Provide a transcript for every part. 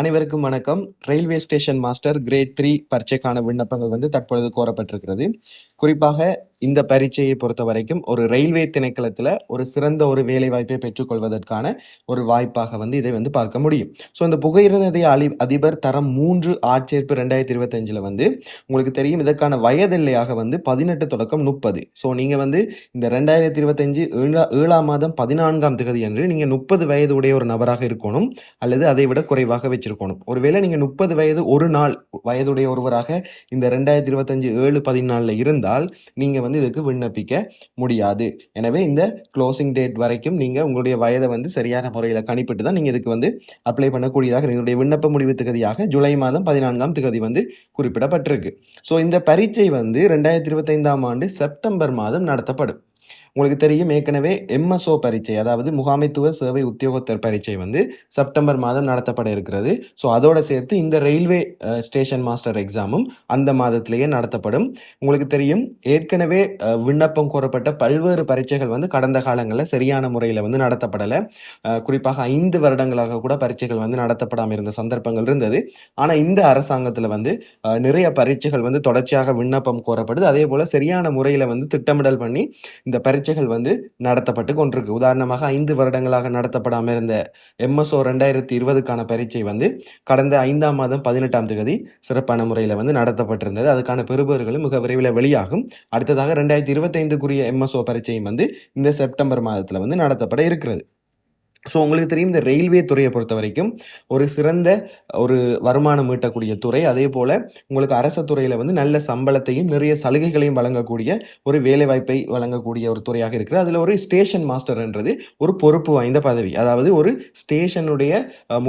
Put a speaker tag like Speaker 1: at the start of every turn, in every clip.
Speaker 1: அனைவருக்கும் வணக்கம். Railway station master great 3 பரீட்சைக்கான விண்ணப்பங்கள் தற்பொழுது கோரப்பட்டிருக்கிறது. குறிப்பாக இந்த பரீட்சையை பொறுத்த வரைக்கும் ஒரு ரயில்வே திணைக்களத்தில் ஒரு சிறந்த ஒரு வேலைவாய்ப்பை பெற்றுக்கொள்வதற்கான ஒரு வாய்ப்பாக இதை பார்க்க முடியும். ஸோ இந்த புகையிர நிலைய அதிபர் தரம் 3 ஆட்சேர்ப்பு 2025 உங்களுக்கு தெரியும், இதற்கான வயதெல்லையாக 18 தொடக்கம் 30. ஸோ நீங்கள் இந்த 2025 7ஆம் மாதம் 14ஆம் தேதி அன்று நீங்கள் 30 வயது உடைய ஒரு நபராக இருக்கணும், அல்லது அதை விட குறைவாக வச்சிருக்கணும். ஒருவேளை நீங்க 30 வயது ஒரு நாள் வயதுடைய ஒருவராக இந்த 2025 7/14 இருந்தால் நீங்க இதுக்கு விண்ணப்பிக்க முடியாது. எனவே இந்த க்ளோசிங் டேட் வரைக்கும் நீங்க உங்களுடைய வயதை சரியான முறையில் கணிப்பிட்டு தான் நீங்க இதுக்கு அப்ளை பண்ணக்கூடியதாக இதனுடைய விண்ணப்ப முடிவு திகதியாக ஜூலை மாதம் 14ஆம் தேதி குறிப்பிடப்பட்டிருக்கு. ஸோ இந்த பரீட்சை 2025ஆம் ஆண்டு செப்டம்பர் மாதம் நடத்தப்படும். உங்களுக்கு தெரியும், ஏற்கனவே எம்எஸ்ஓ பரீட்சை, அதாவது முகாமைத்துவ சேவை உத்தியோகத்தர் பரீட்சை செப்டம்பர் மாதம் நடத்தப்பட இருக்கிறது. ஸோ அதோட சேர்த்து இந்த ரயில்வே ஸ்டேஷன் மாஸ்டர் எக்ஸாமும் அந்த மாதத்திலேயே நடத்தப்படும். உங்களுக்கு தெரியும், ஏற்கனவே விண்ணப்பம் கோரப்பட்ட பல்வேறு பரீட்சைகள் கடந்த காலங்களில் சரியான முறையில் நடத்தப்படலை. குறிப்பாக 5 வருடங்களாக கூட பரீட்சைகள் நடத்தப்படாமல் இருந்த சந்தர்ப்பங்கள் இருந்தது. ஆனால் இந்த அரசாங்கத்தில் நிறைய பரீட்சைகள் தொடர்ச்சியாக விண்ணப்பம் கோரப்படுது. அதே போல் சரியான முறையில் திட்டமிடல் பண்ணி இந்த பரீட்சைகள் நடத்தப்பட்டு கொண்டிருக்கு. உதாரணமாக 5 வருடங்களாக நடத்தப்படாமல் இருந்த எம்எஸ்ஓ 2020க்கான பரீட்சை கடந்த 5ஆம் மாதம் 18ஆம் தேதி சிறப்பான முறையில் நடத்தப்பட்டிருந்தது. அதுக்கான பெறுபேறுகளும் மிக விரைவில் வெளியாகும். அடுத்ததாக 2025க்குரிய எம்எஸ்ஓ பரீட்சையும் இந்த செப்டம்பர் மாதத்தில் நடத்தப்பட இருக்கிறது. ஸோ உங்களுக்கு தெரியும், இந்த ரயில்வே துறையை பொறுத்த வரைக்கும் ஒரு சிறந்த ஒரு வருமானம் ஈட்டக்கூடிய துறை. அதே போல் உங்களுக்கு அரசு துறையில் நல்ல சம்பளத்தையும் நிறைய சலுகைகளையும் வழங்கக்கூடிய ஒரு வேலைவாய்ப்பை வழங்கக்கூடிய ஒரு துறையாக இருக்குது. அதில் ஒரு ஸ்டேஷன் மாஸ்டர்ன்றது ஒரு பொறுப்பு வாய்ந்த பதவி. அதாவது ஒரு ஸ்டேஷனுடைய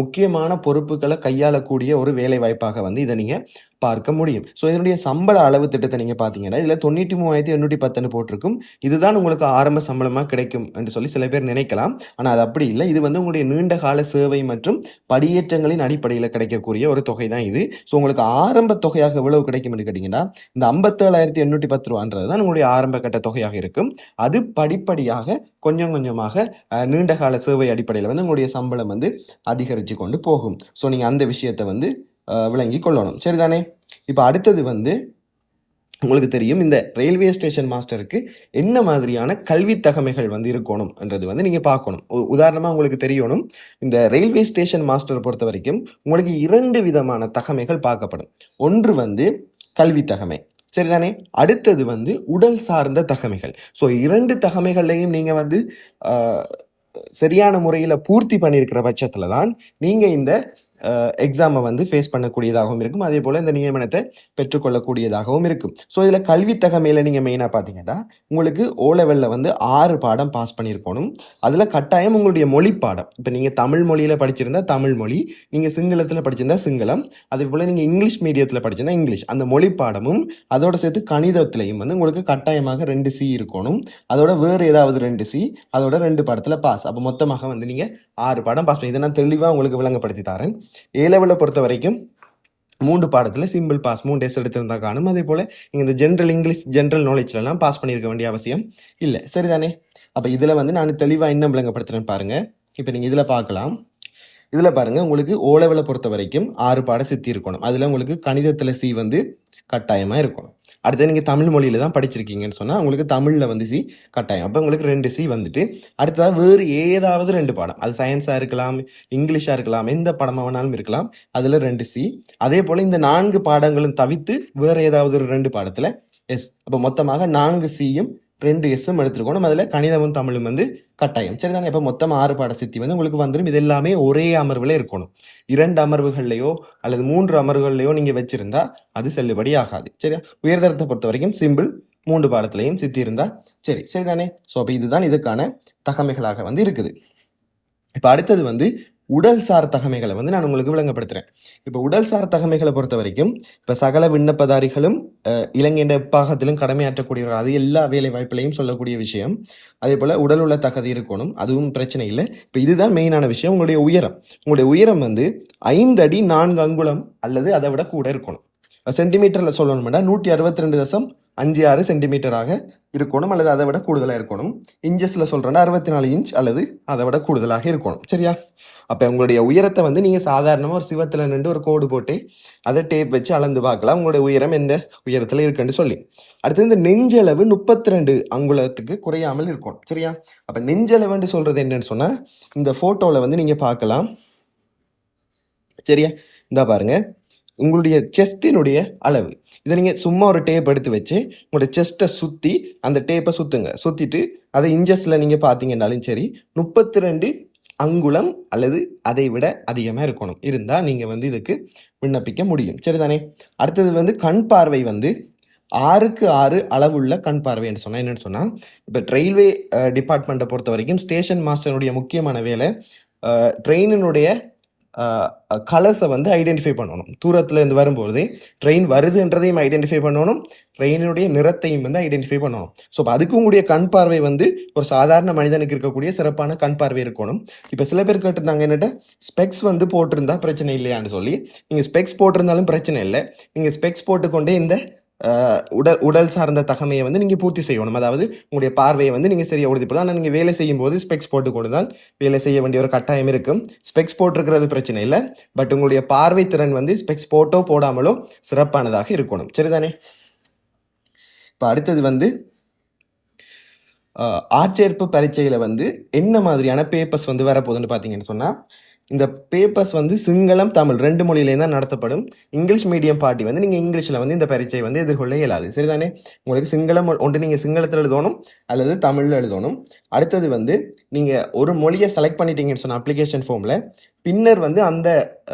Speaker 1: முக்கியமான பொறுப்புகளை கையாளக்கூடிய ஒரு வேலைவாய்ப்பாக இதை நீங்கள் பார்க்க முடியும். ஸோ இதனுடைய சம்பள அளவு திட்டத்தை நீங்கள் பார்த்தீங்கன்னா இதில் 93,810 போட்டிருக்கும். இதுதான் உங்களுக்கு ஆரம்ப சம்பளமாக கிடைக்கும் என்று சொல்லி சில பேர் நினைக்கலாம். ஆனால் அது அப்படி இல்லை. இது உங்களுடைய நீண்ட கால சேவை மற்றும் படியேற்றங்களின் அடிப்படையில் கிடைக்கக்கூடிய ஒரு தொகை தான் இது. ஸோ உங்களுக்கு ஆரம்ப தொகையாக எவ்வளவு கிடைக்கும் என்று கேட்டிங்கன்னா இந்த 57,810 ரூபான்றது தான் உங்களுடைய ஆரம்ப கட்ட தொகையாக இருக்கும். அது படிப்படியாக கொஞ்சம் கொஞ்சமாக நீண்ட கால சேவை அடிப்படையில் உங்களுடைய சம்பளம் அதிகரித்து கொண்டு போகும். ஸோ நீங்கள் அந்த விஷயத்தை விளங்கி கொள்ளணும். சரிதானே? இப்போ அடுத்தது உங்களுக்கு தெரியும், இந்த ரயில்வே ஸ்டேஷன் மாஸ்டருக்கு என்ன மாதிரியான கல்வி தகமைகள் இருக்கணும் என்றது நீங்கள் பார்க்கணும். உதாரணமாக உங்களுக்கு தெரியணும், இந்த ரயில்வே ஸ்டேஷன் மாஸ்டர் பொறுத்த வரைக்கும் உங்களுக்கு 2 விதமான தகமைகள் பார்க்கப்படும். ஒன்று கல்வி தகமை, சரிதானே? அடுத்தது உடல் சார்ந்த தகமைகள். ஸோ 2 தகமைகள்லையும் நீங்கள் சரியான முறையில் பூர்த்தி பண்ணியிருக்கிற பட்சத்தில் தான் நீங்கள் இந்த எக்ஸாமை ஃபேஸ் பண்ணக்கூடியதாகவும் இருக்கும். அதே போல் இந்த நியமனத்தை பெற்றுக்கொள்ளக்கூடியதாகவும் இருக்கும். ஸோ இதில் கல்வி தகமையில் நீங்கள் மெயினாக பார்த்தீங்கன்னா உங்களுக்கு ஓ லெவலில் 6 பாடம் பாஸ் பண்ணியிருக்கணும். அதில் கட்டாயம் உங்களுடைய மொழி பாடம், இப்போ நீங்கள் தமிழ் மொழியில் படிச்சிருந்தா தமிழ் மொழி, நீங்கள் சிங்களத்தில் படிச்சிருந்தா சிங்களம், அதே போல் நீங்கள் இங்கிலீஷ் மீடியத்தில் படிச்சிருந்தா இங்கிலீஷ், அந்த மொழி பாடமும் அதோட சேர்த்து கணிதத்திலையும் உங்களுக்கு கட்டாயமாக 2 C இருக்கணும். அதோட வேறு ஏதாவது 2 C, அதோட 2 பாடத்தில் பாஸ். அப்போ மொத்தமாக நீங்கள் 6 பாடம் பாஸ் பண்ணி, இதை நான் தெளிவாக உங்களுக்கு விளங்கப்படுத்தி தரேன். ஏ லெவலை பொறுத்த வரைக்கும் 3 பாடத்தில் சிம்பிள் பாஸ் 3 டெஸ்ட் எடுத்திருந்தா காணும். அதே போல் நீங்கள் இந்த ஜென்ரல் இங்கிலீஷ் ஜென்ரல் நாலேஜ்லாம் பாஸ் பண்ணியிருக்க வேண்டிய அவசியம் இல்லை. சரிதானே? அப்போ இதில் நான் தெளிவாக இன்னும் விளங்கப்படுத்துகிறேன் பாருங்கள். இப்போ நீங்கள் இதில் பார்க்கலாம். இதில் பாருங்கள், உங்களுக்கு ஓ லெவலை பொறுத்த வரைக்கும் 6 பாடம் சித்தி இருக்கணும். அதில் உங்களுக்கு கணிதத்தில் சி கட்டாயமாக இருக்கணும். அடுத்து நீங்கள் தமிழ் மொழியில் தான் படிச்சிருக்கீங்கன்னு சொன்னால் உங்களுக்கு தமிழில் சி கட்டாயம். அப்போ உங்களுக்கு 2 C அடுத்ததாக வேறு ஏதாவது 2 பாடம், அது சயின்ஸாக இருக்கலாம், இங்கிலீஷாக இருக்கலாம், எந்த படமாக வேணாலும் இருக்கலாம், அதில் 2 C. அதே போல் இந்த 4 பாடங்களும் தவிர்த்து வேறு ஏதாவது ஒரு 2 பாடத்தில் எஸ். அப்போ மொத்தமாக 4 Cயும் 2 Sம் எடுத்துருக்கணும். அதில் கணிதமும் தமிழும் கட்டாயம். சரிதானே? இப்போ மொத்தம் 6 பாட சித்தி உங்களுக்கு வந்துடும். இது எல்லாமே ஒரே அமர்வில் இருக்கணும். 2 அமர்வுகள்லையோ அல்லது 3 அமர்வுகள்லையோ நீங்கள் வச்சிருந்தா அது செல்லுபடி ஆகாது. சரியா? உயர்தரத்தை பொறுத்த வரைக்கும் சிம்பிள் 3 பாடத்திலையும் சித்தி இருந்தால் சரி. சரிதானே? ஸோ அப்போ இதுதான் இதுக்கான தகமைகளாக இருக்குது. இப்போ அடுத்தது உடல் சார் தகமைகளை நான் உங்களுக்கு விளங்கப்படுத்துகிறேன். இப்போ உடல் சார் தகமைகளை பொறுத்த வரைக்கும் இப்போ சகல விண்ணப்பதாரிகளும் இலங்கையின் எப்பாகத்திலும் கடமையாற்றக்கூடியவர்கள், அது எல்லா வேலை வாய்ப்புலையும் சொல்லக்கூடிய விஷயம். அதே போல் உடல் உள்ள தகுதி இருக்கணும், அதுவும் பிரச்சனை இல்லை. இப்போ இதுதான் மெயினான விஷயம். உங்களுடைய உயரம் 5 அடி 4 அங்குலம் அல்லது அதை விட கூட இருக்கணும். சென்டிமீட்டரில் சொல்லணும்னா 162 56 சென்டிமீட்டராக இருக்கணும் அல்லது அதை விட கூடுதலாக இருக்கணும். இன்ச்சஸில் சொல்கிறேன்னா 64 இன்ச் அல்லது அதை விட கூடுதலாக இருக்கணும். சரியா? அப்போ உங்களுடைய உயரத்தை வந்து நீங்கள் சாதாரணமாக ஒரு சிவத்தில் நின்று ஒரு கோடு போட்டு அதை டேப் வச்சு அளந்து பார்க்கலாம் உங்களுடைய உயரம் எந்த உயரத்தில் இருக்குன்னு சொல்லி. அடுத்து இந்த நெஞ்சளவு 32 அங்குலத்துக்கு குறையாமல் இருக்கும். சரியா? அப்போ நெஞ்சளவுன்னு சொல்கிறது என்னன்னு சொன்னால் இந்த ஃபோட்டோவில் வந்து நீங்கள் பார்க்கலாம். சரியா? இந்த பாருங்க, உங்களுடைய செஸ்டினுடைய அளவு இதை நீங்கள் சும்மா ஒரு டேப் எடுத்து வச்சு உங்களுடைய செஸ்ட்டை சுற்றி அந்த டேப்பை சுற்றிட்டு அதை இன்ச்சஸில் நீங்கள் பார்த்தீங்கன்னாலும் சரி 32 அங்குலம் அல்லது அதை விட அதிகமாக இருக்கணும். இருந்தால் நீங்கள் வந்து இதுக்கு விண்ணப்பிக்க முடியும். சரிதானே? அடுத்தது வந்து கண் பார்வை வந்து 6க்கு 6 அளவுள்ள கண் பார்வை என்று சொன்னால் என்னென்னு சொன்னால், இப்போ ரயில்வே டிபார்ட்மெண்ட்டை பொறுத்த வரைக்கும் ஸ்டேஷன் மாஸ்டருடைய முக்கியமான வேலை ட்ரெயினினுடைய கலர்ஸை வந்து ஐடென்டிஃபை பண்ணணும். தூரத்தில் இருந்து வரும்போது ட்ரெயின் வருதுன்றதையும் ஐடென்டிஃபை பண்ணணும், ட்ரெயினுடைய நிறத்தையும் வந்து ஐடென்டிஃபை பண்ணணும். ஸோ அதுக்கு உங்களுடைய கண் பார்வை வந்து ஒரு சாதாரண மனிதனுக்கு இருக்கக்கூடிய சிறப்பான கண் பார்வை இருக்கணும். இப்போ சில பேர் கேட்டிருந்தாங்க என்னட்ட ஸ்பெக்ஸ் வந்து போட்டிருந்தா பிரச்சனை இல்லையான்னு சொல்லி. நீங்கள் ஸ்பெக்ஸ் போட்டிருந்தாலும் பிரச்சனை இல்லை. நீங்கள் ஸ்பெக்ஸ் போட்டுக்கொண்டே இந்த உடல் சார்ந்த தகமையை வந்து நீங்கள் பூர்த்தி செய்யணும். அதாவது உங்களுடைய பார்வையை வந்து நீங்கள் சரியாக உறுதிப்படுது. ஆனால் நீங்கள் வேலை செய்யும் போது ஸ்பெக்ஸ் போட்டுக்கொண்டு தான் வேலை செய்ய வேண்டிய ஒரு கட்டாயம் இருக்கும். ஸ்பெக்ஸ் போட்டிருக்கிறது பிரச்சனை இல்லை, பட் உங்களுடைய பார்வை திறன் வந்து ஸ்பெக்ஸ் போட்டோ போடாமலோ சிறப்பானதாக இருக்கணும். சரிதானே? இப்போ அடுத்தது வந்து ஆட்சேர்ப்பு பரீட்சையில் வந்து என்ன மாதிரியான பேப்பர்ஸ் வந்து வரப்போகுதுன்னு பார்த்தீங்கன்னு சொன்னால், இந்த பேப்பர்ஸ் வந்து சிங்களம் தமிழ் 2 மொழியிலேயும் தான் நடத்தப்படும். இங்கிலீஷ் மீடியம் பார்ட்டி வந்து நீங்கள் இங்கிலீஷில் வந்து இந்த பரீட்சை வந்து எதிர்கொள்ள இயலாது. சரிதானே? உங்களுக்கு சிங்களம் ஒன்று நீங்கள் சிங்களத்தில் எழுதணும் அல்லது தமிழில் எழுதணும். அடுத்தது வந்து நீங்கள் ஒரு மொழியை செலக்ட் பண்ணிட்டீங்கன்னு சொன்னால் அப்ளிகேஷன் ஃபார்மில், பின்னர் வந்து அந்த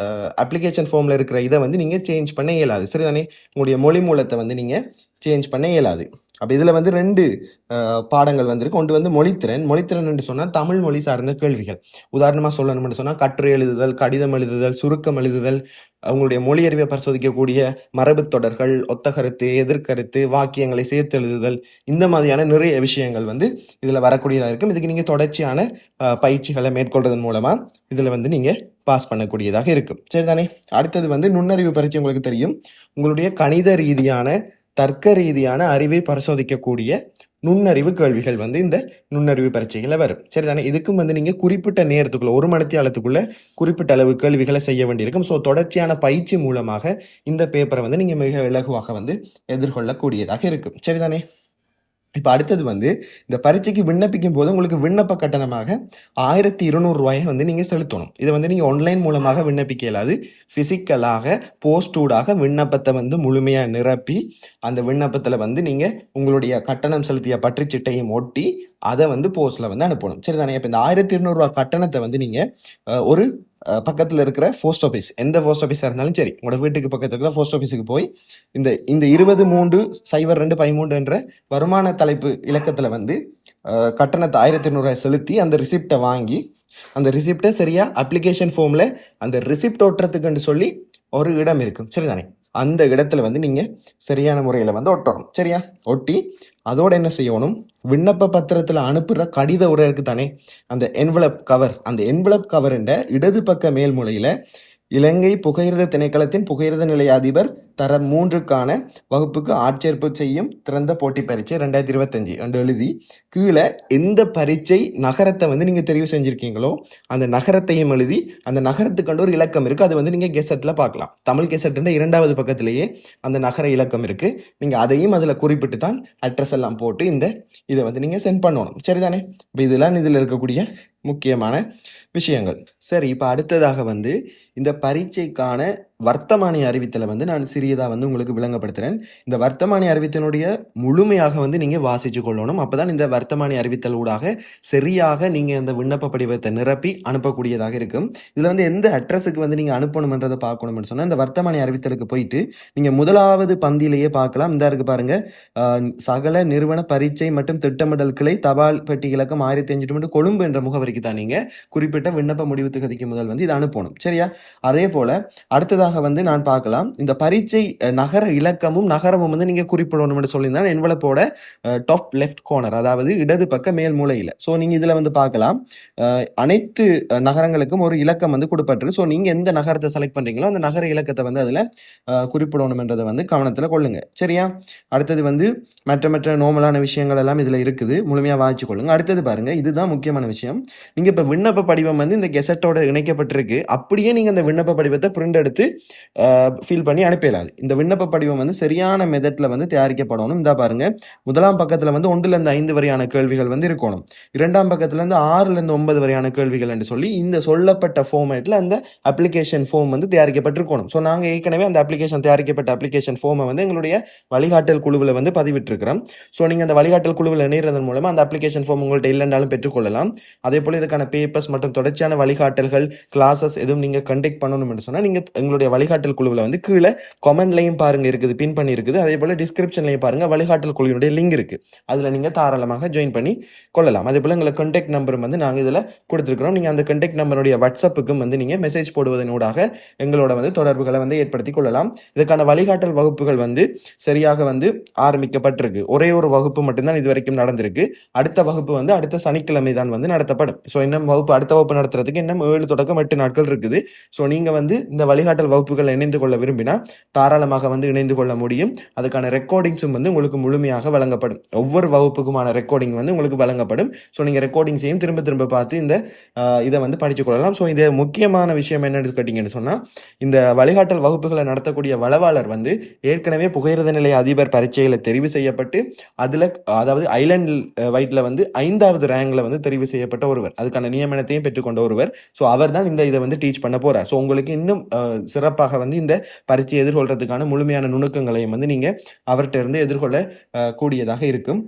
Speaker 1: அப்ளிகேஷன் ஃபார்மில் இருக்கிற இதை வந்து நீங்கள் சேஞ்ச் பண்ண இயலாது. சரிதானே? உங்களுடைய மொழி மூலத்தை வந்து நீங்கள் சேஞ்ச் பண்ண இயலாது. அப்போ இதில் வந்து 2 பாடங்கள் வந்திருக்கு. ஒன்று வந்து மொழித்திறன் என்று சொன்னால் தமிழ் மொழி சார்ந்த கேள்விகள். உதாரணமாக சொல்லணும்னு சொன்னால் கட்டுரை எழுதுதல், கடிதம் எழுதுதல், சுருக்கம் எழுதுதல், அவங்களுடைய மொழி அறிவை பரிசோதிக்கக்கூடிய மரபு தொடர்கள், ஒத்த கருத்து, எதிர்கருத்து, வாக்கியங்களை சேர்த்து எழுதுதல், இந்த மாதிரியான நிறைய விஷயங்கள் வந்து இதில் வரக்கூடியதாக இருக்கும். இதுக்கு நீங்கள் தொடர்ச்சியான பயிற்சிகளை மேற்கொள்றதன் மூலமாக இதில் வந்து நீங்கள் பாஸ் பண்ணக்கூடியதாக இருக்கும். சரிதானே? அடுத்தது வந்து நுண்ணறிவு பரீட்சை. உங்களுக்கு தெரியும், உங்களுடைய கணித ரீதியான தர்க்க ரீதியான அறிவை பரிசோதிக்கக்கூடிய நுண்ணறிவு கேள்விகள் வந்து இந்த நுண்ணறிவு பரீட்சைகளை வரும். சரிதானே? இதுக்கும் வந்து நீங்கள் குறிப்பிட்ட நேரத்துக்குள்ள 1 மணித்தியாலத்துக்குள்ள குறிப்பிட்ட அளவு கேள்விகளை செய்ய வேண்டியிருக்கும். ஸோ தொடர்ச்சியான பயிற்சி மூலமாக இந்த பேப்பரை வந்து நீங்கள் மிக இலகுவாக வந்து எதிர்கொள்ளக்கூடியதாக இருக்கும். சரிதானே? இப்போ அடுத்தது வந்து இந்த பரீட்சைக்கு விண்ணப்பிக்கும் போது உங்களுக்கு விண்ணப்ப கட்டணமாக 1200 ரூபாயை வந்து நீங்கள் செலுத்தணும். இதை வந்து நீங்கள் ஆன்லைன் மூலமாக விண்ணப்பிக்க இயலாது. ஃபிசிக்கலாக போஸ்டூடாக விண்ணப்பத்தை வந்து முழுமையாக நிரப்பி அந்த விண்ணப்பத்தில் வந்து நீங்கள் உங்களுடைய கட்டணம் செலுத்திய பற்றுச்சீட்டையும் ஒட்டி அதை வந்து போஸ்ட்டில் வந்து அனுப்பணும். சரிதானே? இப்போ இந்த 1200 ரூபா கட்டணத்தை வந்து நீங்கள் ஒரு பக்கத்தில் இருக்கிற போஸ்ட் ஆஃபீஸ், எந்த போஸ்ட் ஆஃபீஸாக இருந்தாலும் சரி, உங்களோட வீட்டுக்கு பக்கத்தில் இருக்கிற போஸ்ட் ஆஃபீஸுக்கு போய் இந்த 23-02-13 என்ற வருமான தலைப்பு இலக்கத்தில் வந்து கட்டணத்தை 1200 ரூபாய் செலுத்தி அந்த ரிசிப்டை வாங்கி, அந்த ரிசிப்டை சரியாக அப்ளிகேஷன் ஃபார்மில் அந்த ரிசிப்ட் ஒட்டுறதுக்குன்னு சொல்லி ஒரு இடம் இருக்கும். சரிதானே? அந்த இடத்துல வந்து நீங்கள் சரியான முறையில் வந்து ஒட்டணும். சரியா? ஒட்டி அதோடு என்ன செய்யணும், விண்ணப்ப பத்திரத்தில் அனுப்புகிற கடித உரை இருக்குது தானே, அந்த என்வலப் கவர், அந்த என்வலப் கவருண்ட இடது பக்க மேல் மூலையில் இலங்கை புகையிரத திணைக்களத்தின் புகையிரத நிலைய அதிபர் தரம் 3க்கான வகுப்புக்கு ஆட்சேர்ப்பு செய்யும் திறந்த போட்டி பரீட்சை 2025 என்று எழுதி கீழே எந்த பரீட்சை நகரத்தை வந்து நீங்கள் தெரிவு செஞ்சுருக்கீங்களோ அந்த நகரத்தையும் எழுதி அந்த நகரத்துக்கு ஒரு இலக்கம் இருக்குது. அது வந்து நீங்கள் கெசட்டில் பார்க்கலாம். தமிழ் கெசட்டுன்ற 2வது பக்கத்திலேயே அந்த நகர இலக்கம் இருக்குது. நீங்கள் அதையும் அதில் குறிப்பிட்டு தான் அட்ரஸ் எல்லாம் போட்டு இதை வந்து நீங்கள் சென்ட் பண்ணணும். சரிதானே? இப்போ இதெல்லாம் இதில் இருக்கக்கூடிய முக்கியமான விஷயங்கள். சரி, இப்போ அடுத்ததாக வந்து இந்த பரீட்சைக்கான வர்த்தமானி அறிவித்தலை வந்து நான் சிறியதாக வந்து உங்களுக்கு விளங்கப்படுத்துகிறேன். இந்த வர்த்தமானி அறிவித்தனுடைய முழுமையாக வந்து நீங்கள் வாசித்து கொள்ளணும். அப்போ தான் இந்த வர்த்தமானி அறிவித்தல் ஊடாக சரியாக நீங்கள் இந்த விண்ணப்ப படிவத்தை நிரப்பி அனுப்பக்கூடியதாக இருக்கும். இதில் வந்து எந்த அட்ரஸுக்கு வந்து நீங்கள் அனுப்பணுன்றதை பார்க்கணும்னு சொன்னால் இந்த வர்த்தமானி அறிவித்தலுக்கு போயிட்டு நீங்கள் 1வது பந்தியிலேயே பார்க்கலாம். இந்த இருக்கு பாருங்கள், சகல நிறுவன பரீட்சை மற்றும் திட்டமிடல் கிளை தபால் பெட்டி இலக்கம் 1500 கொழும்பு என்ற முகவரிக்கு தான் நீங்கள் குறிப்பிட்ட விண்ணப்ப முடிவு திகதிக்கு முதல் வந்து இதை அனுப்பணும். சரியா? அதே போல் அடுத்ததாக அடுத்ததாக வந்து நான் பார்க்கலாம் இந்த பரீட்சை நகர இலக்கமும் நகரமும் வந்து நீங்கள் குறிப்பிடணும்னு சொல்லியிருந்தா என்வலப்போட டாப் லெஃப்ட் கார்னர், அதாவது இடது பக்க மேல் மூலையில். ஸோ நீங்கள் இதில் வந்து பார்க்கலாம் அனைத்து நகரங்களுக்கும் ஒரு இலக்கம் வந்து கொடுப்பட்டிருக்கு. ஸோ நீங்கள் எந்த நகரத்தை செலக்ட் பண்ணுறீங்களோ அந்த நகர இலக்கத்தை வந்து அதில் குறிப்பிடணும்ன்றதை வந்து கவனத்தில் கொள்ளுங்க. சரியா? அடுத்தது வந்து மற்ற நோமலான விஷயங்கள் எல்லாம் இதில் இருக்குது, முழுமையாக வாசிச்சு கொள்ளுங்க. அடுத்தது பாருங்க, இதுதான் முக்கியமான விஷயம். நீங்கள் இப்போ விண்ணப்ப படிவம் வந்து இந்த கெசட்டோட இணைக்கப்பட்டிருக்கு, அப்படியே நீங்கள் அந்த விண்ணப்ப படிவத்தை பிரிண்ட் எடுத்து ஃபில் பண்ணி அனுப்பலாது. இந்த விண்ணப்ப படிவம் வந்து சரியான மெத்தட்ல வந்து தயாரிக்கப்படணும். இந்த பாருங்க, முதலாம் பக்கத்தில் வந்து 1-5 வரையான கேள்விகள் வந்து இருக்கணும். இரண்டாம் பக்கத்துல இருந்து 6-9 வரையான கேள்விகள் என்று சொல்லி இந்த சொல்லப்பட்ட ஃபார்மேட்ல அந்த அப்ளிகேஷன் ஃபார்ம் வந்து தயாரிக்கப்பட்டிருக்கணும். ஸோ நாங்கள் ஏற்கனவே அந்த தயாரிக்கப்பட்ட அப்ளிகேஷன் ஃபார்மை வந்து எங்களுடைய வழிகாட்டல் குழுவில் வந்து பதிவிட்டிருக்கிறோம். ஸோ நீங்கள் அந்த வழிகாட்டல் குழுவில் இணைகிறதன் மூலமா அந்த அப்ளிகேஷன் ஃபார்ம் உங்கள்கிட்ட இல்லைன்னாலும் பெற்றுக்கொள்ளலாம். அதே போல் இதுக்கான பேப்பர்ஸ் மற்றும் தொடர்ச்சியான வழிகாட்டல்கள் கிளாஸஸ் எதுவும் நீங்கள் கண்டக்ட் பண்ணணும் என்று சொன்னால் நீங்கள் எங்களுடைய வழிகாட்டல் குழுவில் வந்து கீழே கமெண்ட்லையும் பாருங்க இருக்குது, பின் பண்ணி இருக்குது. அதே போல் டிஸ்கிரிப்ஷன்லையும் பாருங்க வழிகாட்டல் குழுவினுடைய லிங்க் இருக்கு, அதில் நீங்கள் தாராளமாக ஜாயின் பண்ணி கொள்ளலாம். அதே போல் எங்களை கான்டாக்ட் நம்பரும் வந்து நாங்கள் இதில் கொடுத்துருக்கிறோம். நீங்கள் அந்த கான்டாக்ட் நம்பருடைய வாட்ஸ்அப்புக்கும் வந்து நீங்கள் மெசேஜ் போடுவதனூடாக எங்களோட வந்து தொடர்புகளை வந்து ஏற்படுத்தி கொள்ளலாம். இதுக்கான வழிகாட்டல் வகுப்புகள் வந்து சரியாக வந்து ஆரம்பிக்கப்பட்டிருக்கு. ஒரே ஒரு வகுப்பு மட்டும்தான் இது வரைக்கும் நடந்திருக்கு. அடுத்த வகுப்பு வந்து அடுத்த சனிக்கிழமை தான் வந்து நடத்தப்படும். ஸோ இன்னும் அடுத்த வகுப்பு நடத்துறதுக்கு இன்னும் 7 தொடக்கம் 8 நாட்கள் இருக்குது. ஸோ நீங்கள் வந்து இந்த வழிகாட்டல் வகுப்புகள் இணைந்து கொள்ள விரும்பினா தாராளமாக வந்து இணைந்து கொள்ள முடியும். அதுக்கான ரெக்கார்டிங்ஸும் வந்து உங்களுக்கு முழுமையாக வழங்கப்படும். ஒவ்வொரு வகுப்புக்குமான ரெக்கார்டிங் வந்து உங்களுக்கு வழங்கப்படும். ஸோ நீங்கள் ரெக்கார்டிங்ஸையும் திரும்ப பார்த்து இந்த இதை வந்து படித்து கொள்ளலாம். ஸோ இது முக்கியமான விஷயம் என்னன்னு கேட்டீங்கன்னு சொன்னால், இந்த வழிகாட்டல் வகுப்புகளை நடத்தக்கூடிய வளவாளர் வந்து ஏற்கனவே புகையிரத நிலைய அதிபர் பரீட்சையில் தெரிவு செய்யப்பட்டு அதாவது ஐலண்ட் வைட்ல வந்து 5வது ரேங்க்ல வந்து தெரிவு செய்யப்பட்ட ஒருவர், அதுக்கான நியமனத்தையும் பெற்றுக்கொண்ட ஒருவர். ஸோ அவர் தான் இதை வந்து டீச் பண்ண போறார். ஸோ உங்களுக்கு இன்னும் சிறப்பாக வந்து இந்த பரீட்சையை எதிர்கொள்றதுக்கான முழுமையான நுணுக்கங்களையும் வந்து நீங்க அவர்கிட்ட இருந்து எதிர்கொள்ள கூடியதாக இருக்கும்.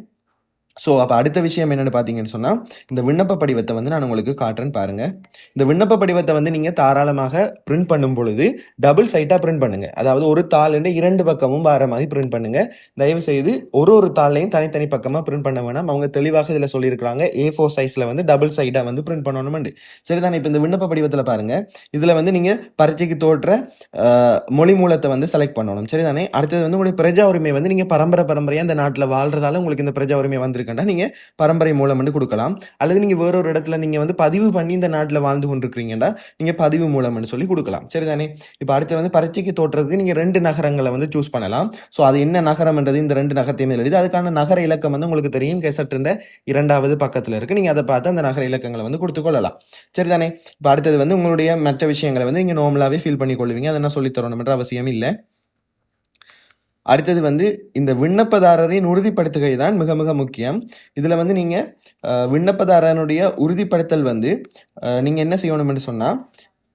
Speaker 1: ஸோ அப்போ அடுத்த விஷயம் என்னென்னு பார்த்தீங்கன்னு சொன்னால், இந்த விண்ணப்ப படிவத்தை வந்து நான் உங்களுக்கு காட்டுறேன்னு பாருங்கள். இந்த விண்ணப்ப படிவத்தை வந்து நீங்கள் தாராளமாக பிரிண்ட் பண்ணும் பொழுது டபுள் சைட்டாக பிரிண்ட் பண்ணுங்கள். அதாவது ஒரு தாள்ன்ற 2 பக்கமும் வர மாதிரி பிரிண்ட் பண்ணுங்கள். தயவுசெய்து ஒரு தாள்லையும் தனித்தனி பக்கமாக பிரிண்ட் பண்ண வேணாம். அவங்க தெளிவாக இதில் சொல்லியிருக்கிறாங்க A4 சைஸில் வந்து டபுள் சைடாக வந்து பிரிண்ட் பண்ணணும்னு. சரிதானே? இப்போ இந்த விண்ணப்ப படிவத்தில் பாருங்கள், இதில் வந்து நீங்கள் பரீட்சைக்கு தோற்ற மொழி மூலத்தை வந்து செலக்ட் பண்ணணும். சரிதானே? அடுத்தது வந்து உங்களுடைய பிரஜா உரிமை வந்து நீங்கள் பரம்பரையாக இந்த நாட்டில் வாழ்றதால உங்களுக்கு இந்த பிரஜா உரிமை வந்து நீங்க பரம்பரை மூலம் வந்து கொடுக்கலாம். அல்லது நீங்க வேறொரு இடத்துல நீங்க வந்து பதிவு பண்ணி இந்த நாட்டில் வாழ்ந்து கொண்டிருக்கிறீங்கன்னா நீங்க பதிவு மூலம் சொல்லி கொடுக்கலாம். சரிதானே? இப்ப அடுத்து வந்து பரீட்சைக்கு தோற்றதுக்கு நீங்க 2 நகரங்களை வந்து சூஸ் பண்ணலாம். ஸோ அது என்ன நகரம்ன்றது இந்த 2 நகரத்தையுமே எழுதி அதுக்கான நகர இலக்கம் வந்து உங்களுக்கு தெரியும், கெசட்டுன்ற 2வது பக்கத்துல இருக்கு. நீங்க அதை பார்த்து அந்த நகர இலக்கங்களை வந்து கொடுத்து கொள்ளலாம். சரிதானே? இப்ப அடுத்தது வந்து உங்களுடைய மற்ற விஷயங்களை வந்து நீங்க நார்மலாவே ஃபில் பண்ணி கொள்வீங்க. அதை நான் சொல்லி தரணும் என்ற அவசியம் இல்லை. அடுத்தது வந்து இந்த விண்ணப்பதாரரின் உறுதிப்படுத்துகை தான் மிக மிக முக்கியம். இதில் வந்து நீங்கள் விண்ணப்பதாரனுடைய உறுதிப்படுத்தல் வந்து நீங்கள் என்ன செய்யணும்னு சொன்னால்,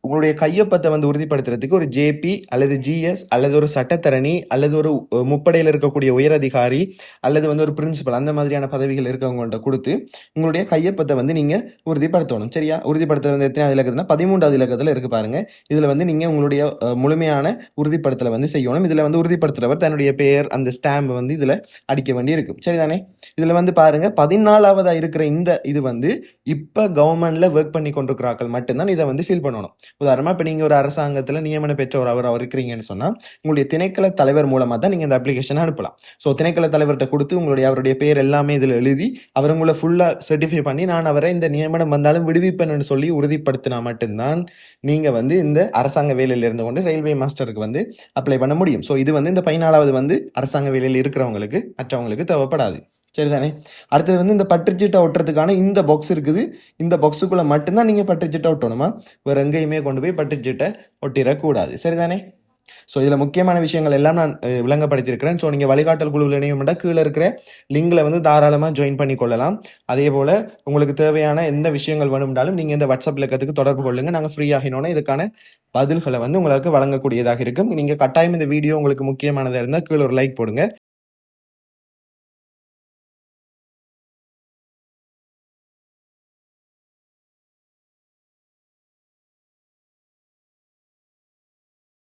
Speaker 1: உங்களுடைய கையொப்பத்தை வந்து உறுதிப்படுத்துறதுக்கு ஒரு ஜேபி அல்லது ஜிஎஸ் அல்லது ஒரு சட்டத்தரணி அல்லது ஒரு முப்படையில் இருக்கக்கூடிய உயரதிகாரி அல்லது வந்து ஒரு பிரின்சிபல் அந்த மாதிரியான பதவிகள் இருக்கவங்கள்ட்ட கொடுத்து உங்களுடைய கையொப்பத்தை வந்து நீங்கள் உறுதிப்படுத்தணும். சரியா? உறுதிப்படுத்துறது வந்து எத்தனாவது இலக்கத்துனா 13வது இலக்கத்தில் இருக்கு பாருங்க. இதில் வந்து நீங்கள் உங்களுடைய முழுமையான உறுதிப்படுத்தலை வந்து செய்யணும். இதில் வந்து உறுதிப்படுத்துறவர் தன்னுடைய பெயர் அந்த ஸ்டாம்ப் வந்து இதில் அடிக்க வேண்டி இருக்கும். சரிதானே? இதில் வந்து பாருங்க 14வதா இருக்கிற இந்த இது வந்து இப்போ கவர்மெண்ட்ல ஒர்க் பண்ணி கொண்டிருக்கிறார்கள் மட்டும்தான் இதை வந்து ஃபில் பண்ணணும். உதாரணமாக இப்போ நீங்கள் ஒரு அரசாங்கத்தில் நியமனம் பெற்ற அவர் இருக்கிறீங்கன்னு சொன்னால் உங்களுடைய திணைக்கள தலைவர் மூலமாக தான் நீங்கள் இந்த அப்ளிகேஷனை அனுப்பலாம். ஸோ திணைக்கள தலைவர்கிட்ட கொடுத்து அவருடைய பேர் எல்லாமே இதில் எழுதி அவர் உங்களை ஃபுல்லாக சர்டிஃபை பண்ணி நான் அவரை இந்த நியமனம் வந்தாலும் விடுவிப்பேன்னு சொல்லி உறுதிப்படுத்தினா மட்டும்தான் நீங்கள் வந்து இந்த அரசாங்க வேலையில் இருந்து கொண்டு ரயில்வே மாஸ்டருக்கு வந்து அப்ளை பண்ண முடியும். ஸோ இது வந்து இந்த 14வது வந்து அரசாங்க வேலையில் இருக்கிறவங்களுக்கு மற்றவங்களுக்கு தேவைப்படாது. சரிதானே? அடுத்தது வந்து இந்த பற்றுச்சீட்டை ஒட்டுறதுக்கான இந்த பாக்ஸ் இருக்குது. இந்த பாக்ஸுக்குள்ளே மட்டும்தான் நீங்கள் பற்றுச்சீட்டை ஒட்டணுமா, வேறு எங்கேயுமே கொண்டு போய் பற்றுச்சீட்டை ஒட்டிடக்கூடாது. சரிதானே? ஸோ இதில் முக்கியமான விஷயங்கள் எல்லாம் நான் விளங்கப்படுத்தியிருக்கிறேன். ஸோ நீங்கள் வழிகாட்டல் குழுவில் இணையமெண்டா கீழே இருக்கிற லிங்கில் வந்து தாராளமாக ஜாயின் பண்ணி கொள்ளலாம். அதே போல் உங்களுக்கு தேவையான எந்த விஷயங்கள் வேணும்னாலும் நீங்கள் இந்த வாட்ஸ்அப் இலக்கத்துக்கு தொடர்பு கொள்ளுங்கள். நாங்கள் ஃப்ரீயாகினோன்னா இதுக்கான பதில்களை வந்து உங்களுக்கு வழங்கக்கூடியதாக இருக்கும். நீங்கள் கட்டாயம் இந்த வீடியோ உங்களுக்கு முக்கியமானதாக இருந்தால் கீழே ஒரு லைக் போடுங்க.